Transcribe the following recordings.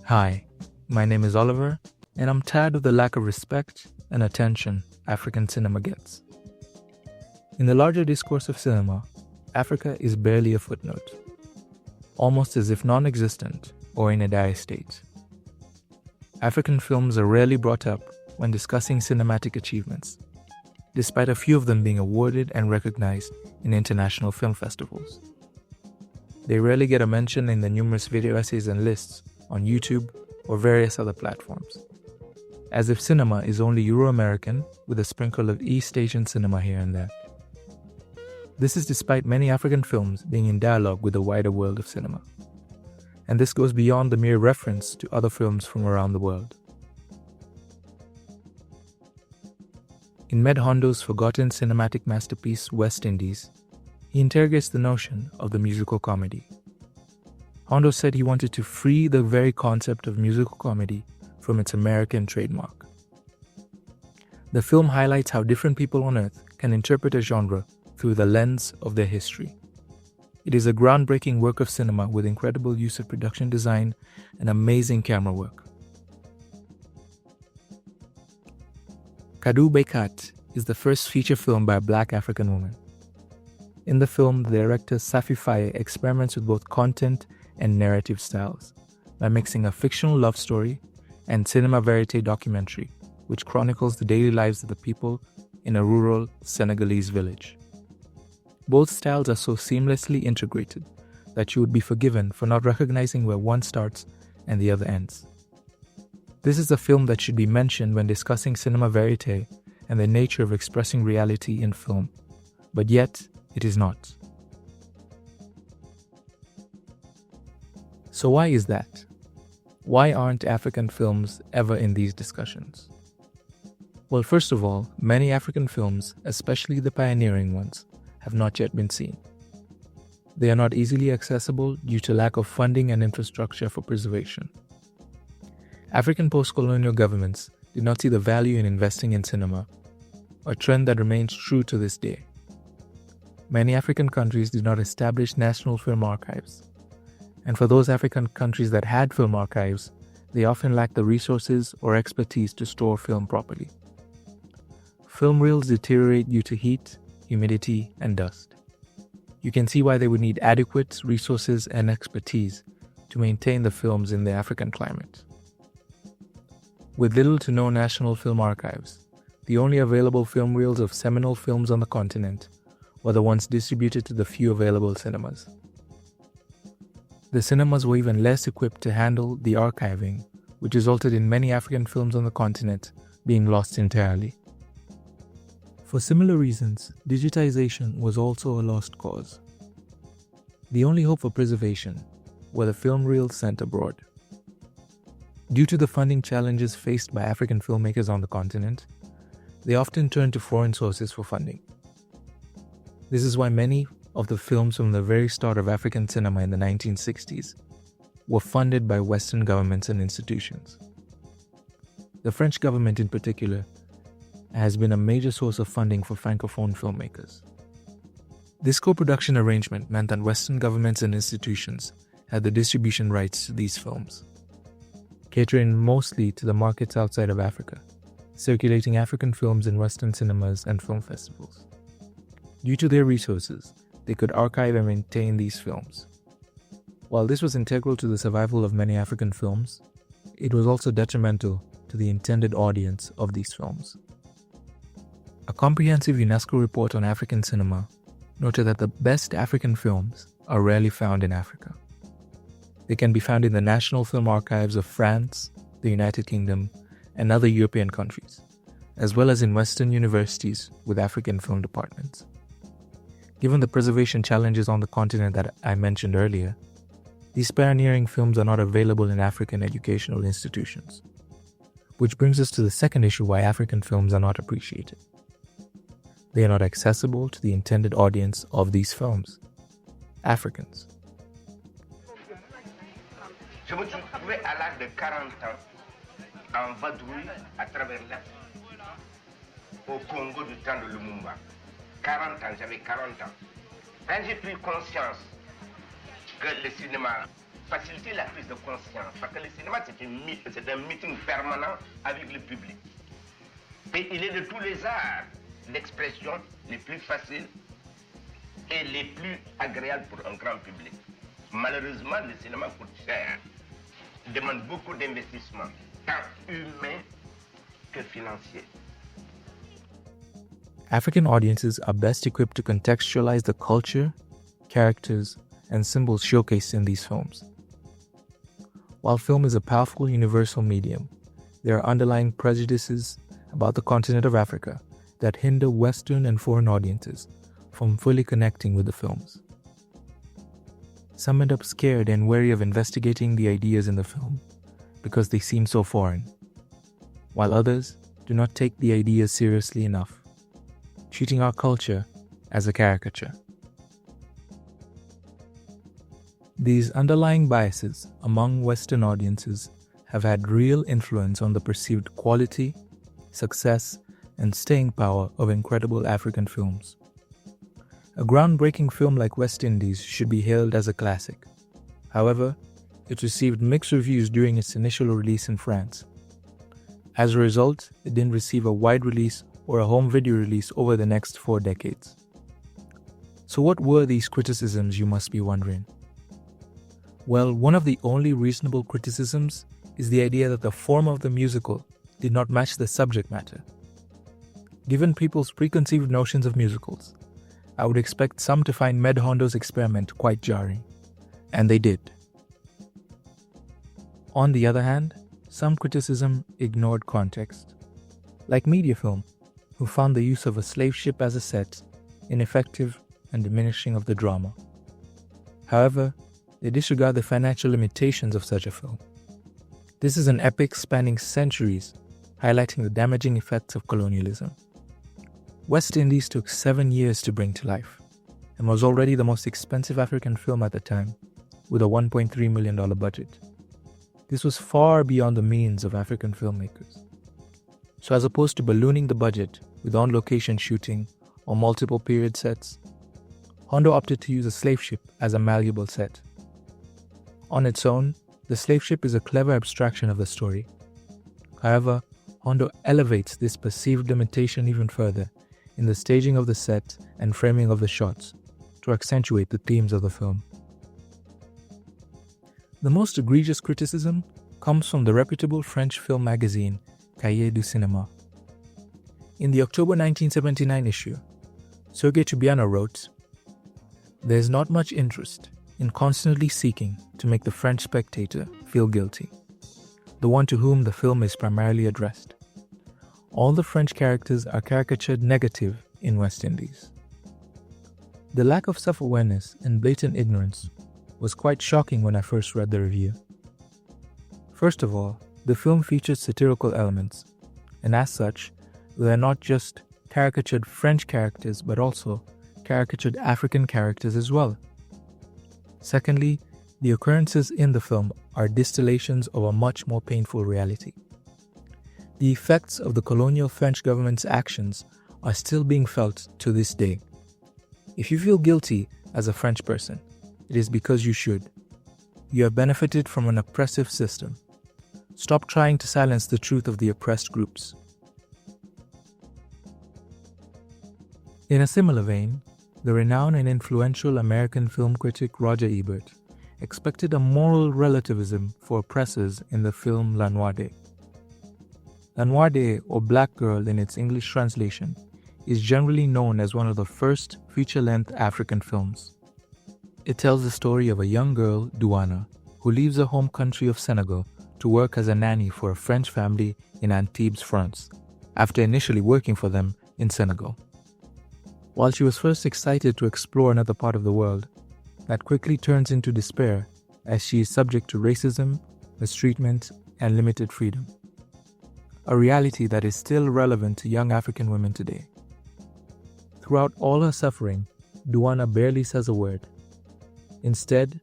Hi, my name is Oliver, and I'm tired of the lack of respect and attention African cinema gets. In the larger discourse of cinema, Africa is barely a footnote, almost as if non-existent or in a dire state. African films are rarely brought up when discussing cinematic achievements, despite a few of them being awarded and recognized in international film festivals. They rarely get a mention in the numerous video essays and lists on YouTube or various other platforms, as if cinema is only Euro-American with a sprinkle of East Asian cinema here and there. This is despite many African films being in dialogue with the wider world of cinema. And this goes beyond the mere reference to other films from around the world. In Med Hondo's forgotten cinematic masterpiece West Indies, he interrogates the notion of the musical comedy. Hondo said he wanted to free the very concept of musical comedy from its American trademark. The film highlights how different people on Earth can interpret a genre through the lens of their history. It is a groundbreaking work of cinema with incredible use of production design and amazing camera work. Kaddu Beykat is the first feature film by a black African woman. In the film, the director Safi Faye experiments with both content and narrative styles by mixing a fictional love story and cinema verite documentary which chronicles the daily lives of the people in a rural Senegalese village. Both styles are so seamlessly integrated that you would be forgiven for not recognizing where one starts and the other ends. This is a film that should be mentioned when discussing cinema verite and the nature of expressing reality in film, but yet it is not. So why is that? Why aren't African films ever in these discussions? Well, first of all, many African films, especially the pioneering ones, have not yet been seen. They are not easily accessible due to lack of funding and infrastructure for preservation. African post-colonial governments did not see the value in investing in cinema, a trend that remains true to this day. Many African countries did not establish national film archives, and for those African countries that had film archives, they often lacked the resources or expertise to store film properly. Film reels deteriorate due to heat, humidity, and dust. You can see why they would need adequate resources and expertise to maintain the films in the African climate. With little to no national film archives, the only available film reels of seminal films on the continent were the ones distributed to the few available cinemas. The cinemas were even less equipped to handle the archiving, which resulted in many African films on the continent being lost entirely. For similar reasons, digitization was also a lost cause. The only hope for preservation were the film reels sent abroad. Due to the funding challenges faced by African filmmakers on the continent, they often turned to foreign sources for funding. This is why many of the films from the very start of African cinema in the 1960s were funded by Western governments and institutions. The French government in particular has been a major source of funding for Francophone filmmakers. This co-production arrangement meant that Western governments and institutions had the distribution rights to these films, catering mostly to the markets outside of Africa, circulating African films in Western cinemas and film festivals. Due to their resources, they could archive and maintain these films. While this was integral to the survival of many African films, it was also detrimental to the intended audience of these films. A comprehensive UNESCO report on African cinema noted that the best African films are rarely found in Africa. They can be found in the National Film Archives of France, the United Kingdom, and other European countries, as well as in Western universities with African film departments. Given the preservation challenges on the continent that I mentioned earlier, these pioneering films are not available in African educational institutions. Which brings us to the second issue why African films are not appreciated. They are not accessible to the intended audience of these films, Africans. Je me suis trouvé à l'âge de 40 ans en vadrouille à travers l'Afrique, au Congo du temps de Lumumba. 40 ans, j'avais 40 ans. Quand j'ai pris conscience que le cinéma faciliter la prise de conscience. Parce que le cinéma, c'est un meeting permanent avec le public. Et il est de tous les arts d'expression les plus faciles et les plus agréables pour un grand public. Malheureusement, le cinéma coûte cher, demande beaucoup d'investissement, tant humain que financier. African audiences are best equipped to contextualize the culture, characters, and symbols showcased in these films. While film is a powerful universal medium, there are underlying prejudices about the continent of Africa that hinder Western and foreign audiences from fully connecting with the films. Some end up scared and wary of investigating the ideas in the film because they seem so foreign, while others do not take the ideas seriously enough, treating our culture as a caricature. These underlying biases among Western audiences have had real influence on the perceived quality, success, and staying power of incredible African films. A groundbreaking film like West Indies should be hailed as a classic. However, it received mixed reviews during its initial release in France. As a result, it didn't receive a wide release or a home video release over the next 4 decades. So what were these criticisms, you must be wondering? Well, one of the only reasonable criticisms is the idea that the form of the musical did not match the subject matter. Given people's preconceived notions of musicals, I would expect some to find Med Hondo's experiment quite jarring, and they did. On the other hand, some criticism ignored context, like Mediafilm, who found the use of a slave ship as a set ineffective and diminishing of the drama. However, they disregard the financial limitations of such a film. This is an epic spanning centuries, highlighting the damaging effects of colonialism. West Indies took 7 years to bring to life, and was already the most expensive African film at the time, with a $1.3 million budget. This was far beyond the means of African filmmakers. So as opposed to ballooning the budget with on-location shooting or multiple period sets, Hondo opted to use a slave ship as a malleable set. On its own, the slave ship is a clever abstraction of the story. However, Hondo elevates this perceived limitation even further in the staging of the set and framing of the shots to accentuate the themes of the film. The most egregious criticism comes from the reputable French film magazine Cahiers du Cinéma. In the October 1979 issue, Sergei Tubiano wrote, "There is not much interest in constantly seeking to make the French spectator feel guilty, the one to whom the film is primarily addressed. All the French characters are caricatured negative in West Indies." The lack of self-awareness and blatant ignorance was quite shocking when I first read the review. First of all, the film features satirical elements, and as such, they are not just caricatured French characters but also caricatured African characters as well. Secondly, the occurrences in the film are distillations of a much more painful reality. The effects of the colonial French government's actions are still being felt to this day. If you feel guilty as a French person, it is because you should. You have benefited from an oppressive system. Stop trying to silence the truth of the oppressed groups. In a similar vein, the renowned and influential American film critic Roger Ebert expected a moral relativism for oppressors in the film La Noire. La Noire, or Black Girl in its English translation, is generally known as one of the first feature-length African films. It tells the story of a young girl, Douana, who leaves her home country of Senegal to work as a nanny for a French family in Antibes, France, after initially working for them in Senegal. While she was first excited to explore another part of the world, that quickly turns into despair as she is subject to racism, mistreatment, and limited freedom. A reality that is still relevant to young African women today. Throughout all her suffering, Douana barely says a word. Instead,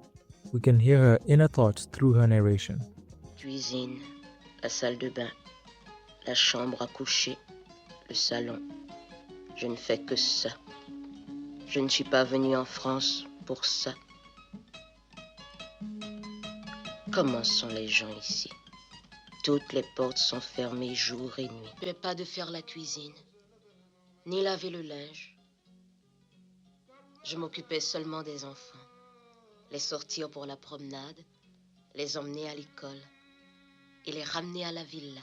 we can hear her inner thoughts through her narration. Cuisine, la salle de bain, la chambre à coucher, le salon. Je ne fais que ça. Je ne suis pas venue en France pour ça. Comment sont les gens ici? Toutes les portes sont fermées jour et nuit. Je n'ai pas de faire la cuisine, ni laver le linge. Je m'occupais seulement des enfants. Les sortir pour la promenade, les emmener à l'école et les ramener à la villa.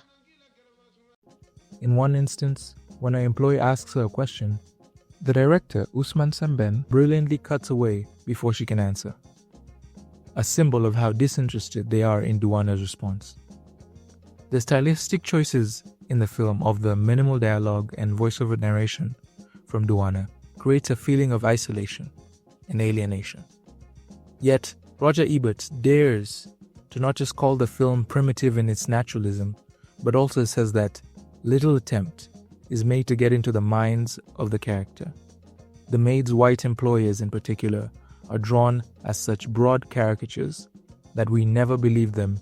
In one instance, when an employee asks her a question, the director, Usman Semben, brilliantly cuts away before she can answer, a symbol of how disinterested they are in Duana's response. The stylistic choices in the film of the minimal dialogue and voiceover narration from Duana creates a feeling of isolation and alienation. Yet, Roger Ebert dares to not just call the film primitive in its naturalism, but also says that little attempt is made to get into the minds of the character. The maid's white employers in particular are drawn as such broad caricatures that we never believe them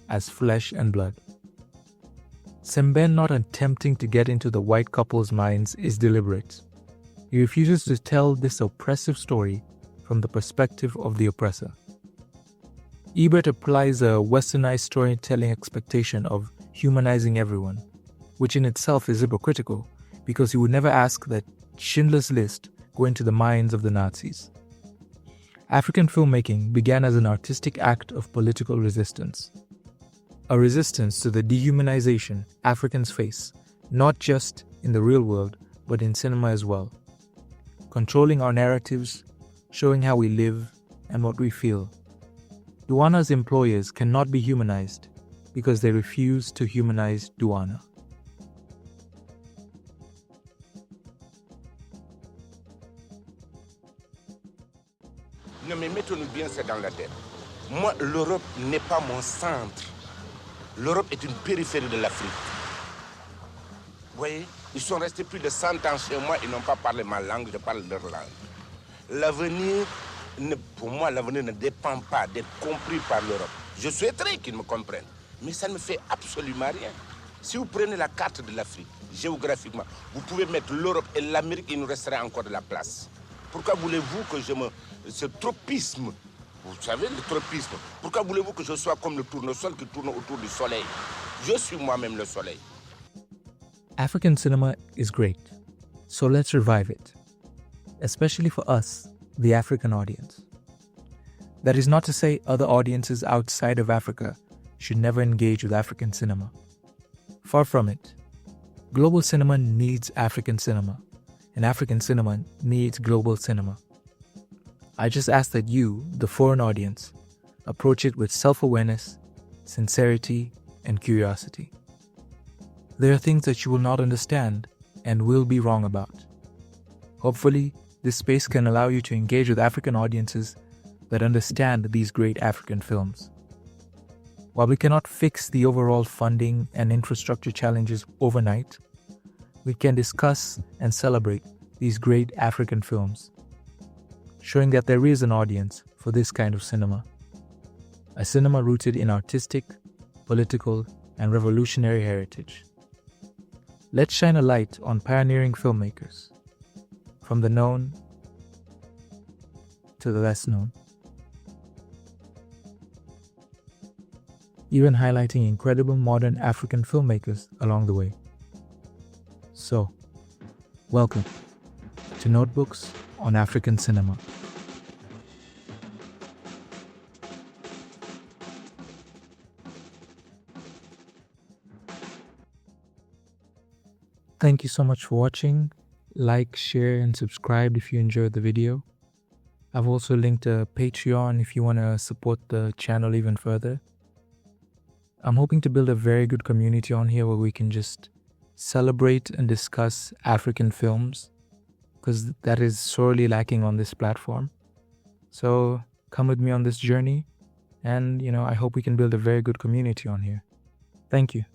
as flesh and blood. Semben not attempting to get into the white couple's minds is deliberate. He refuses to tell this oppressive story from the perspective of the oppressor. Ebert applies a westernized storytelling expectation of humanizing everyone, which in itself is hypocritical because he would never ask that Schindler's List go into the minds of the Nazis. African filmmaking began as an artistic act of political resistance. A resistance to the dehumanization Africans face, not just in the real world, but in cinema as well. Controlling our narratives, showing how we live and what we feel. Duana's employers cannot be humanized because they refuse to humanize Duana. Non mais mettons-nous bien ça dans la tête. Moi, l'Europe n'est pas mon centre. L'Europe est une périphérie de l'Afrique. Vous voyez, ils sont restés plus de 100 ans chez moi, ils n'ont pas parlé ma langue, je parle leur langue. L'avenir, pour moi, l'avenir ne dépend pas d'être compris par l'Europe. Je souhaiterais qu'ils me comprennent, mais ça ne me fait absolument rien. Si vous prenez la carte de l'Afrique, géographiquement, vous pouvez mettre l'Europe et l'Amérique, il nous resterait encore de la place. Pourquoi voulez-vous que ce tropisme, vous savez le tropisme, pourquoi voulez-vous que je sois comme le tournesol qui tourne autour du soleil? Je suis moi-même le soleil. African cinema is great, so let's revive it, especially for us, the African audience. That is not to say other audiences outside of Africa should never engage with African cinema. Far from it. Global cinema needs African cinema, and African cinema needs global cinema. I just ask that you, the foreign audience, approach it with self-awareness, sincerity, and curiosity. There are things that you will not understand and will be wrong about. Hopefully, this space can allow you to engage with African audiences that understand these great African films. While we cannot fix the overall funding and infrastructure challenges overnight, we can discuss and celebrate these great African films, showing that there is an audience for this kind of cinema. A cinema rooted in artistic, political, and revolutionary heritage. Let's shine a light on pioneering filmmakers, from the known to the less known, even highlighting incredible modern African filmmakers along the way. So, welcome to Notebooks on African Cinema. Thank you so much for watching. Like, share, and subscribe if you enjoyed the video. I've also linked a Patreon if you want to support the channel even further. I'm hoping to build a very good community on here where we can just celebrate and discuss African films, because that is sorely lacking on this platform. So come with me on this journey, and I hope we can build a very good community on here. Thank you.